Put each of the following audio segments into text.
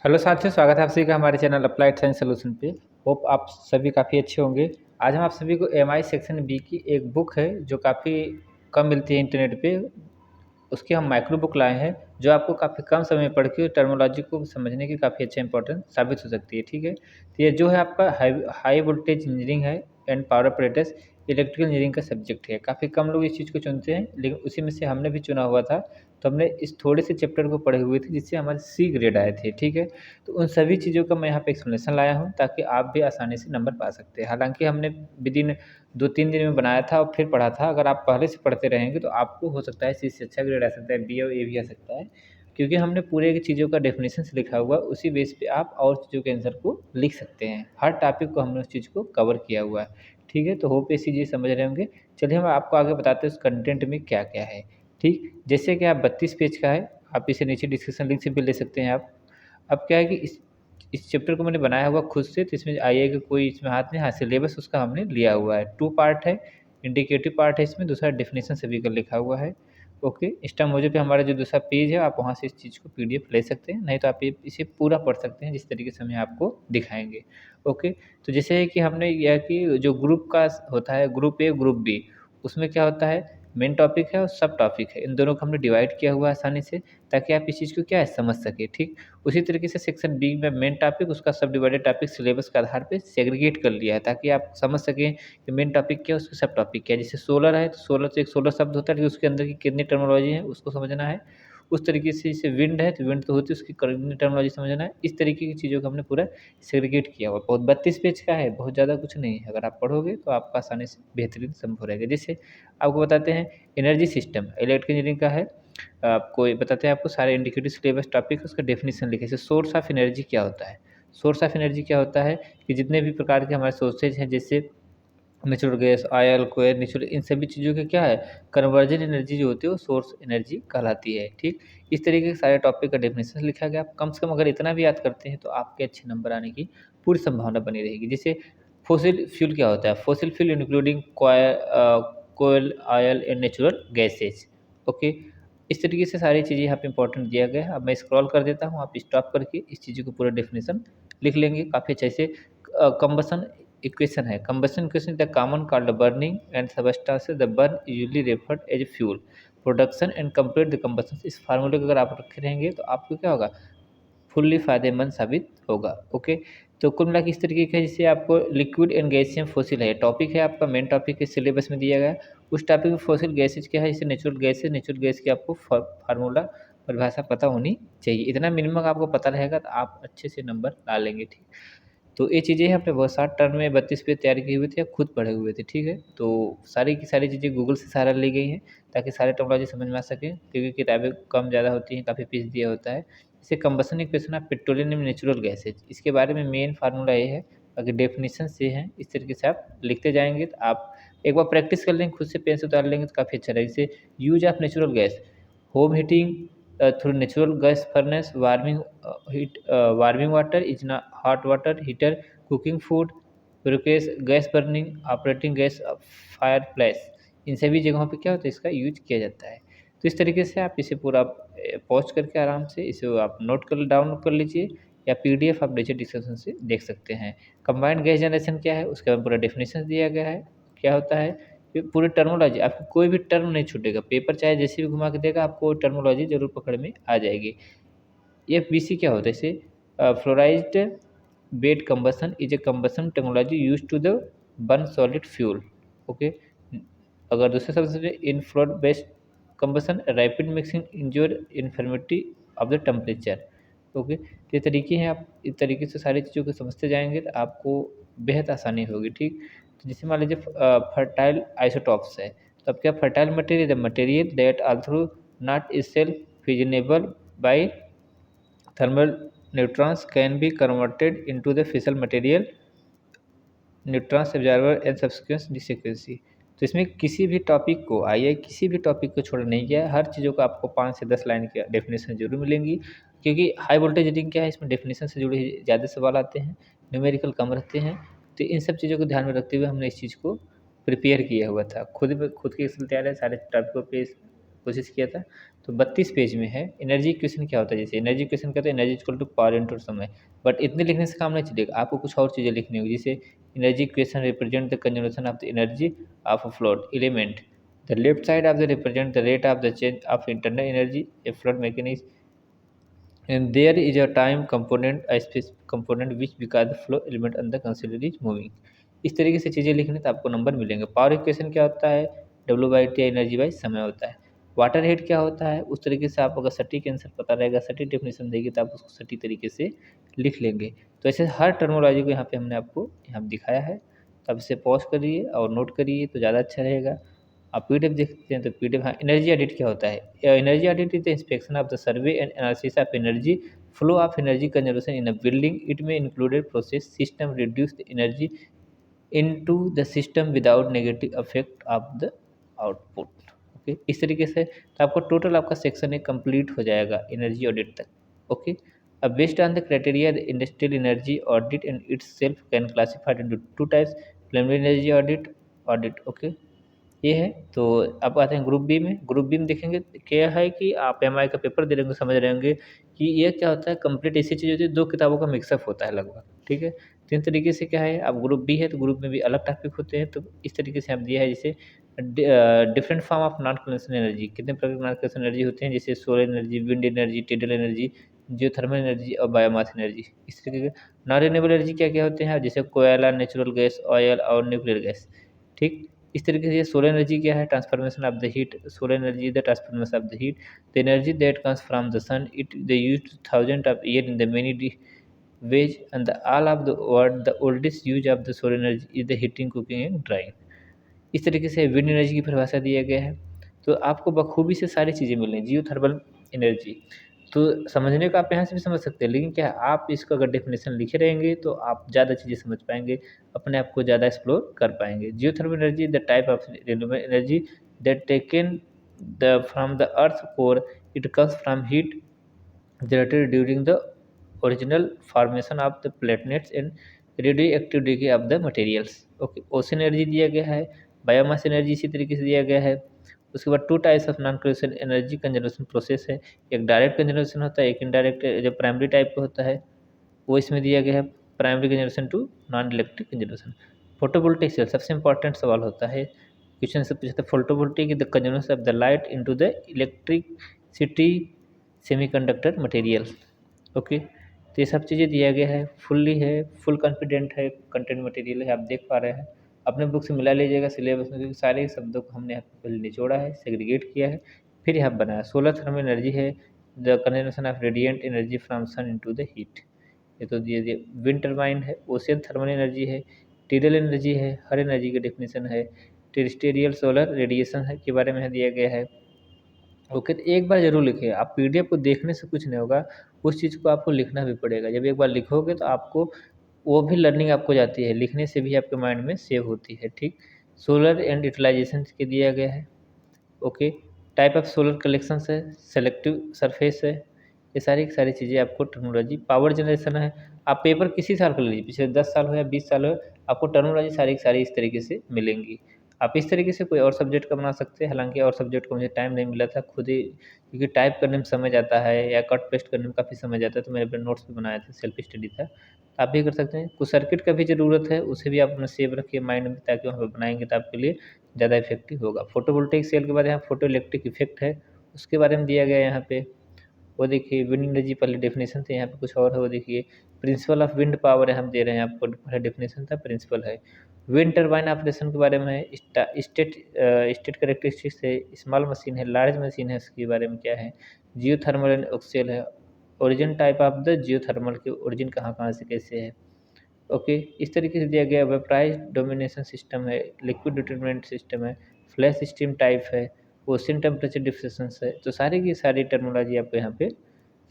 Hello साथियों, स्वागत है आप सभी का हमारे चैनल अप्लाइड साइंस सॉल्यूशन पे। होप आप सभी काफ़ी अच्छे होंगे। आज हम आप सभी को एमआई सेक्शन बी की एक बुक है जो काफ़ी कम मिलती है इंटरनेट पे, उसकी हम माइक्रो बुक लाए हैं जो आपको काफ़ी कम समय में पढ़ के टर्मिनोलॉजी को समझने की काफ़ी अच्छा इंपॉर्टेंट साबित हो सकती है। ठीक है, तो ये जो है आपका हाई वोल्टेज इंजीनियरिंग है and power operators electrical engineering का सब्जेक्ट है। काफ़ी कम लोग इस चीज़ को चुनते हैं, लेकिन उसी में से हमने भी चुना हुआ था। तो हमने इस थोड़े से चैप्टर को पढ़े हुए थे जिससे हमारे सी ग्रेड आए थे। ठीक है, तो उन सभी चीज़ों का मैं यहाँ पे एक्सप्लेनेशन लाया हूँ ताकि आप भी आसानी से नंबर पा सकते हैं। हालाँकि हमने विदिन 2-3 दिन में बनाया था और फिर पढ़ा था। अगर आप पहले से पढ़ते रहेंगे तो आपको हो सकता है सी से अच्छा ग्रेड आ सकता है, बी और ए भी आ सकता है। क्योंकि हमने पूरे की चीज़ों का डेफिनेशंस लिखा हुआ है, उसी बेस पे आप और चीज़ों के आंसर को लिख सकते हैं। हर टॉपिक को हमने उस चीज़ को कवर किया हुआ है। ठीक है, तो होप ये चीज़ें समझ रहे होंगे। चलिए हम आपको आगे बताते हैं उस कंटेंट में क्या-क्या है। ठीक, जैसे कि आप 32 पेज का है, आप इसे नीचे डिस्क्रिप्शन लिंक से भी ले सकते हैं आप। अब क्या है कि इस चैप्टर को मैंने बनाया हुआ खुद से, तो इसमें आईए का कोई इसमें हाथ नहीं, हाँ, सिलेबस उसका हमने लिया हुआ है। 2 पार्ट है, इंडिकेटिव पार्ट है इसमें, दूसरा डेफिनेशन सभी का लिखा हुआ है। ओके, इंस्टामोजो पे हमारा जो दूसरा पेज है, आप वहाँ से इस चीज़ को पीडीएफ ले सकते हैं, नहीं तो आप ये इसे पूरा पढ़ सकते हैं जिस तरीके से हम आपको दिखाएँगे। ओके, तो जैसे है कि हमने यह कि जो ग्रुप का होता है, ग्रुप ए, ग्रुप बी, उसमें क्या होता है, मेन टॉपिक है और सब टॉपिक है। इन दोनों को हमने डिवाइड किया हुआ है आसानी से, ताकि आप इस चीज़ को क्या है समझ सकें। ठीक, उसी तरीके से सेक्शन बी में मेन टॉपिक, उसका सब डिवाइडेड टॉपिक सिलेबस के आधार पे सेग्रीगेट कर लिया है, ताकि आप समझ सकें कि मेन टॉपिक क्या है, उसके सब टॉपिक क्या है। जैसे सोलर है, तो सोलर तो एक सोलर शब्द होता है, लेकिन उसके अंदर की कितनी टर्मिनोलॉजी है उसको समझना है। उस तरीके से जैसे विंड है, तो विंड तो होती है, उसकी कितनी टर्मिनोलॉजी समझना है। इस तरीके की चीज़ों को हमने पूरा सेग्रीगेट किया हुआ है। बहुत 32 पेज का है, बहुत ज़्यादा कुछ नहीं है। अगर आप पढ़ोगे तो आपका आसानी से बेहतरीन संभव रहेगा। जैसे आपको बताते हैं एनर्जी सिस्टम इलेक्ट्रिकल इंजीनियरिंग का है। आपको ये बताते हैं, आपको सारे इंडिकेटिव सिलेबस टॉपिक उसका डेफिनेशन लिखे। जैसे सोर्स ऑफ एनर्जी क्या होता है? सोर्स ऑफ एनर्जी क्या होता है कि जितने भी प्रकार के हमारे सोर्सेज हैं, जैसे नेचुरल गैस, ऑयल, कोयल, नेचुरल, इन सभी चीज़ों का क्या है, कन्वर्जन एनर्जी जो होती है वो सोर्स एनर्जी कहलाती है। ठीक, इस तरीके के सारे टॉपिक का डेफिनेशन लिखा गया। आप कम से कम अगर इतना भी याद करते हैं तो आपके अच्छे नंबर आने की पूरी संभावना बनी रहेगी। जैसे फोसिल फ्यूल क्या होता है? Fossil fuel including coal, oil and natural gases. Okay, इस तरीके से सारी चीज़ें यहाँ पे इंपॉर्टेंट दिया गया है। अब मैं स्क्रॉल कर देता हूँ, आप स्टॉप करके इस चीज़ों को पूरा डेफिनेशन लिख लेंगे काफ़ी अच्छे से। कंबसन इक्वेशन है, combustion equation the common called burning and substances the burn usually referred as fuel production and complete the combustion. इस फार्मूले को अगर आप रखे रहेंगे तो आपको क्या होगा, फुल्ली फ़ायदेमंद साबित होगा। ओके, तो कुल मिला के इस तरीके का, जिससे आपको लिक्विड एंड गैसियम फॉसिल है टॉपिक है, आपका मेन टॉपिक है, सिलेबस में दिया गया है। उस टॉपिक में फॉसिल गैसेज क्या है, जैसे नेचुरल गैस है, नेचुरल गैस की आपको फार्मूला परिभाषा पता होनी चाहिए। इतना मिनिमम आपको पता रहेगा तो आप अच्छे से नंबर ला लेंगे। ठीक, तो ये चीज़ें हमने बहुत सारे टर्म में 32 पेज तैयार किए हुए थे, या खुद पढ़े हुए थे। ठीक है, तो सारी की सारी चीज़ें गूगल से सहारा ली गई हैं ताकि सारे टर्मिनोलॉजी समझ में आ सकें, क्योंकि किताबें कम ज़्यादा होती हैं, काफ़ी पीस दिया होता है। जैसे combustion equation of petroleum and natural gases, इसके बारे में मेन फार्मूला ये है। अगर डेफिनेशन से हैं इस तरीके से आप लिखते जाएँगे तो आप एक बार प्रैक्टिस कर लेंगे, खुद से पेन से उतार लेंगे तो काफ़ी अच्छा रहेगा। जैसे use of natural gas, home heating through natural gas furnace, warming water is not hot water heater, cooking food, process gas burning, operating gas fireplace, इन सभी जगहों पे क्या होता है, इसका यूज किया जाता है। तो इस तरीके से आप इसे पूरा पॉज करके आराम से इसे आप नोट कर डाउनलोड कर लीजिए, या पीडीएफ आप नीचे डिस्क्रिप्शन से देख सकते हैं। कंबाइंड गैस जनरेशन क्या है, उसका पूरा डेफिनेशन दिया गया है। क्या होता है, ये पूरी टर्मिनोलॉजी, आपको कोई भी टर्म नहीं छूटेगा, पेपर चाहे जैसे भी घुमा के देगा, आपको टर्मिनोलॉजी ज़रूर पकड़ में आ जाएगी। एफबीसी क्या होता है, जैसे fluidised bed combustion is a combustion technology used to the burn solid fuel. Okay, अगर दूसरे शब्द से in fluid based combustion rapid mixing ensures uniformity of the temperature. Okay, तो ये तरीके हैं, आप इस तरीके से सारी चीज़ों को समझते जाएंगे तो आपको बेहद आसानी होगी। ठीक, तो जैसे मान लीजिए फर्टाइल आइसोटॉप्स है, तो अब क्या, fertile material the material that although not is self fissionable by thermal neutrons can be converted into the fissile material neutrons observer and subsequence the sequency. तो इसमें किसी भी टॉपिक को, आइए किसी भी टॉपिक को छोड़ा नहीं गया है। हर चीज़ों को आपको 5 से 10 लाइन की डेफिनेशन जरूर मिलेंगी, क्योंकि हाई वोल्टेज रीडिंग क्या है, इसमें डेफिनेशन से जुड़े ज़्यादा सवाल आते हैं, न्यूमेरिकल कम रहते हैं। तो इन सब चीज़ों को ध्यान में रखते हुए हमने इस चीज़ को प्रिपेयर किया हुआ था। खुद के एक्सेल तैयार है, सारे टॉपिकों पे कोशिश किया था, तो 32 पेज में है। एनर्जी इक्वेशन क्या होता है, जैसे एनर्जी इक्वेशन कहते हैं energy equal to power into समय, बट इतने लिखने से काम नहीं चलेगा, आपको कुछ और चीज़ें लिखनी होगी। जैसे energy equation represent the conservation of the energy of a float element, the left side of the represent the rate of the change of internal energy A float mechanism, and there is a time component, a space component which because the flow element and the consider is moving। इस तरीके से चीज़ें लिखने तो आपको number मिलेंगे। Power equation क्या होता है, W by T energy by समय होता है। वाटर हेट क्या होता है, उस तरीके से आप अगर सटीक आंसर पता रहेगा, सटीक डेफिनेशन देगी तो आप उसको सटीक तरीके से लिख लेंगे। तो ऐसे हर टर्मोलॉजी को यहाँ पे हमने आपको यहाँ दिखाया है, तो आप इसे पॉज करिए और नोट करिए तो ज़्यादा अच्छा रहेगा। आप पीडीएफ देखते हैं तो पीडीएफ, हाँ एनर्जी ऑडिट क्या होता है, energy audit is the inspection of the survey and analysis of energy flow of energy conservation in a building, it may included process system reduce the energy into the system without negative affect of the output. Okay, इस तरीके से तो आपको total आपका section एक complete हो जाएगा energy audit तक। ओके, अब based on the criteria the industrial energy audit and it's self can classified into two types, preliminary energy audit okay, ये है। तो अब आते हैं ग्रुप बी में। ग्रुप बी में देखेंगे क्या है कि आप एमआई का पेपर दे रहे होंगे, समझ रहे होंगे कि ये क्या होता है, कंप्लीट ऐसी चीज़ होती है, दो किताबों का मिक्सअप होता है लगभग, ठीक है। तीन तरीके से क्या है, अब ग्रुप बी है तो ग्रुप में भी अलग टॉपिक होते हैं, तो इस तरीके से आप दिया है जैसे different form of non conventional energy, कितने प्रकार की नॉन कन्वेंशनल एनर्जी होते हैं, जैसे solar energy, wind energy, tidal energy, geothermal energy और बायोमास एनर्जी। इस तरीके के नॉन रिन्यूएबल एनर्जी क्या क्या होते हैं, जैसे कोयला, नेचुरल गैस, ऑयल और न्यूक्लियर गैस, ठीक। इस तरीके से सोलर एनर्जी क्या है, transformation of the heat, solar energy the transformation of the heat, the energy that comes from the sun, it they used thousand of year in the many ways and the all of the world the oldest use of the solar energy is the heating, cooking and drying। इस तरीके से wind energy की परिभाषा दिया गया है। तो आपको बखूबी से सारी चीज़ें मिल रही हैं। जियो थर्मल एनर्जी तो समझने को आप यहाँ से भी समझ सकते हैं, लेकिन क्या है, आप इसको अगर डेफिनेशन लिखे रहेंगे तो आप ज़्यादा चीज़ें समझ पाएंगे, अपने आप को ज़्यादा एक्सप्लोर कर पाएंगे। Geothermal energy the type of renewable energy that taken the from the earth core, it comes from heat generated during the original formation of the planets and radioactive decay of the materials। Okay, ocean energy दिया गया है, biomass energy इसी तरीके से दिया गया है। उसके बाद two types of non conventional energy conservation process है, एक डायरेक्ट कंजर्वेशन होता है, एक इनडायरेक्ट जो प्राइमरी टाइप का होता है वो इसमें दिया गया है, primary conservation to non electric conservation. Photovoltaic cell सबसे इंपॉर्टेंट सवाल होता है, क्वेश्चन से पूछा था, photovoltaic the conservation of the light into the electricity semiconductor material. Okay, तो ये सब चीज़ें दिया गया है, फुल्ली है, फुल कॉन्फिडेंट है, कंटेंट मटेरियल है, आप देख पा रहे हैं। अपने बुक से मिला लीजिएगा सिलेबस में, क्योंकि सारे शब्दों को हमने यहाँ पे पहले निचोड़ा है, सेग्रीगेट किया है, फिर यहाँ बनाया। सोलर थर्मल एनर्जी है the conservation of radiant energy from sun into the heat, ये तो दिए। विंड टर्बाइन है, ओशियन थर्मल एनर्जी है, टीडल एनर्जी है, हर एनर्जी का डेफिनेशन है, टेरेस्ट्रियल सोलर रेडिएशन है के बारे में दिया गया है। ओके, तो एक बार ज़रूर लिखिए, आप पीडीएफ को देखने से कुछ नहीं होगा, उस चीज़ को आपको लिखना भी पड़ेगा। जब एक बार लिखोगे तो आपको वो भी लर्निंग आपको जाती है, लिखने से भी आपके माइंड में सेव होती है, ठीक। सोलर एंड यूटिलाइजेशन के दिया गया है। Okay, type of solar collections है, सेलेक्टिव सरफेस है, ये सारी की सारी चीज़ें आपको टर्मिनोलॉजी। पावर जनरेशन है, आप पेपर किसी साल का लीजिए, पिछले 10 साल हो या 20 साल हो, आपको टर्मिनोलॉजी सारी की सारी इस तरीके से मिलेंगी। आप इस तरीके से कोई और सब्जेक्ट का बना सकते हैं, हालाँकि और सब्जेक्ट का मुझे टाइम नहीं मिला था, खुद ही क्योंकि टाइप करने में समय जाता है या कट पेस्ट करने में काफ़ी समय जाता है, तो मैंने अपने नोट्स भी बनाए थे, सेल्फ स्टडी था। आप भी कर सकते हैं। कुछ सर्किट का भी ज़रूरत है, उसे भी आप अपना सेव रखिए माइंड में, ताकि वहाँ पे बनाएँगे तो आपके लिए ज़्यादा इफेक्टिव होगा। फोटोवोल्टेइक सेल के बाद यहाँ फोटो इलेक्ट्रिक इफेक्ट है, उसके बारे में दिया गया है यहाँ पे। वो देखिए विंड एनर्जी पहले डेफिनेशन थे, यहाँ पे कुछ और है, वो देखिए प्रिंसिपल ऑफ विंड पावर यहाँ पे दे रहे हैं आपको, पहले डेफिनेशन था, प्रिंसिपल है। विंड टरबाइन ऑपरेशन के बारे में है, स्टेट कैरेक्टरिस्टिक्स है, स्मॉल मशीन है, लार्ज मशीन है, उसके बारे में क्या है, जियोथर्मल एंड एक्सेल है, origin type of the geothermal के ओरिजिन कहाँ से कैसे है। ओके, इस तरीके से दिया गया। वेपराइज डोमिनेशन सिस्टम है, लिक्विड डिटरमिनेंट सिस्टम है, फ्लैश स्टीम टाइप है, ओशन टेम्परेचर डिफरेंस है। तो सारी की सारी टर्मिनोलॉजी आपको यहाँ पे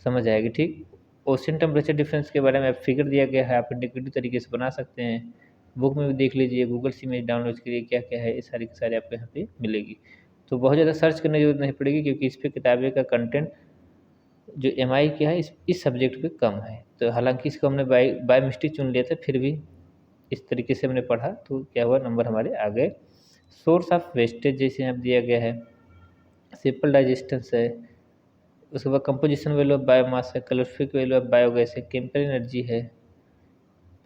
समझ आएगी, ठीक। ओशन टेम्परेचर डिफरेंस के बारे में फिगर दिया गया है, आप इंडिकेटिव तरीके से बना सकते हैं, बुक में भी देख लीजिए, गूगल से इमेज डाउनलोड करिए, क्या क्या है, ये सारी की सारी आपको यहाँ पे मिलेगी। तो बहुत ज़्यादा सर्च करने की जरूरत नहीं पड़ेगी, क्योंकि इस पर किताबें का कंटेंट जो एमआई का है इस सब्जेक्ट पे कम है। तो हालांकि इसको हमने बाय मिस्टेक चुन लिया था, फिर भी इस तरीके से हमने पढ़ा तो क्या हुआ, नंबर हमारे आ गए। सोर्स ऑफ वेस्टेज जैसे यहाँ दिया गया है, सिंपल डाइजेस्टेंस है, उसके बाद कंपोजिशन वैल्यू ऑफ बायोमास है, कैलोरीफिक वैल्यू ऑफ बायोगैस है, केमिकल एनर्जी है,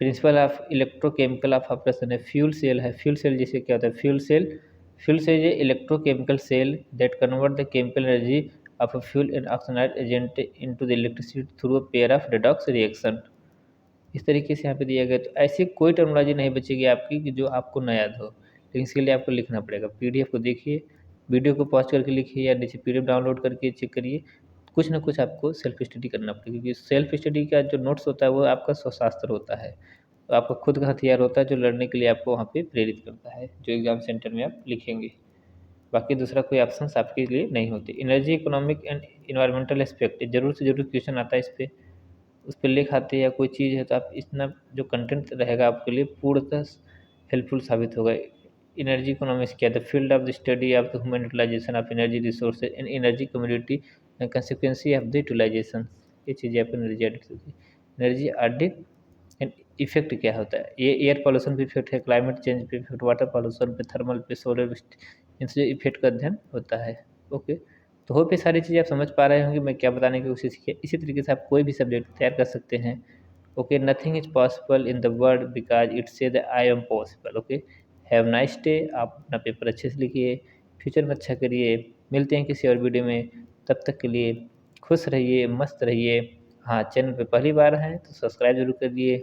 principle of electrochemical of operation है, फ्यूल सेल है। फ्यूल सेल जैसे क्या होता है, fuel cell is electrochemical cell that convert the chemical energy of a fuel and oxidize agent into the electricity through a pair of redox reaction. इस तरीके से यहाँ पे दिया गया। तो ऐसी कोई टर्मिनोलॉजी नहीं बचेगी आपकी कि जो आपको ना याद हो, लेकिन इसके लिए आपको लिखना पड़ेगा। पीडीएफ को देखिए, वीडियो को पॉज करके लिखिए या नीचे पीडीएफ डाउनलोड करके चेक करिए। कुछ ना कुछ आपको सेल्फ स्टडी करना पड़ेगा, क्योंकि सेल्फ स्टडी का जो नोट्स होता है वो आपका स्वशास्त्र होता है, तो आपका खुद का हथियार होता है जो लड़ने के लिए आपको वहाँ पे प्रेरित करता है, जो एग्जाम सेंटर में आप लिखेंगे। बाकी दूसरा कोई ऑप्शंस आपके लिए नहीं होते। Energy economic and environmental aspect जरूर से जरूर क्वेश्चन आता है इस पर, उस पर लेख आते हैं या कोई चीज़ है तो आप इतना जो कंटेंट रहेगा आपके लिए पूर्णतः हेल्पफुल साबित होगा। एनर्जी इकोनॉमिक्स क्या है, the field of the study of the human utilisation of energy resources and energy community and consequence of the utilisation. ये चीज़ें आपको एनर्जी ऑडिट होती है। एनर्जी ऑडिट एंड इफेक्ट क्या होता है, ये एयर पॉल्यूशन पे इफेक्ट है, क्लाइमेट चेंज पे इफेक्ट, वाटर पॉल्यूशन पे, थर्मल पे, सोलर, इनसे इफेक्ट का अध्ययन होता है। ओके, तो होप ये सारी चीज़ें आप समझ पा रहे होंगे मैं क्या बताने की कोशिश की। इसी तरीके से आप कोई भी सब्जेक्ट तैयार कर सकते हैं। Okay, nothing is possible in the world because it says the I am possible. Okay, have nice day. आप अपना पेपर अच्छे से लिखिए, फ्यूचर में अच्छा करिए। मिलते हैं किसी और वीडियो में, तब तक के लिए खुश रहिए, मस्त रहिए। हाँ, चैनल पे पहली बार हैं तो सब्सक्राइब जरूर करिए,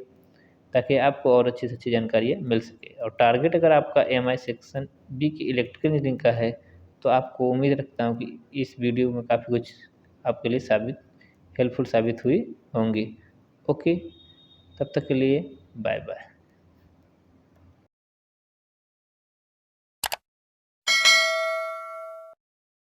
ताकि आपको और अच्छी से अच्छी जानकारियाँ मिल सके। और टारगेट अगर आपका एमआई सेक्शन बी की इलेक्ट्रिकल इंजीनियरिंग का है तो आपको उम्मीद रखता हूँ कि इस वीडियो में काफ़ी कुछ आपके लिए हेल्पफुल साबित हुई होंगी। ओके, तब तक के लिए बाय बाय।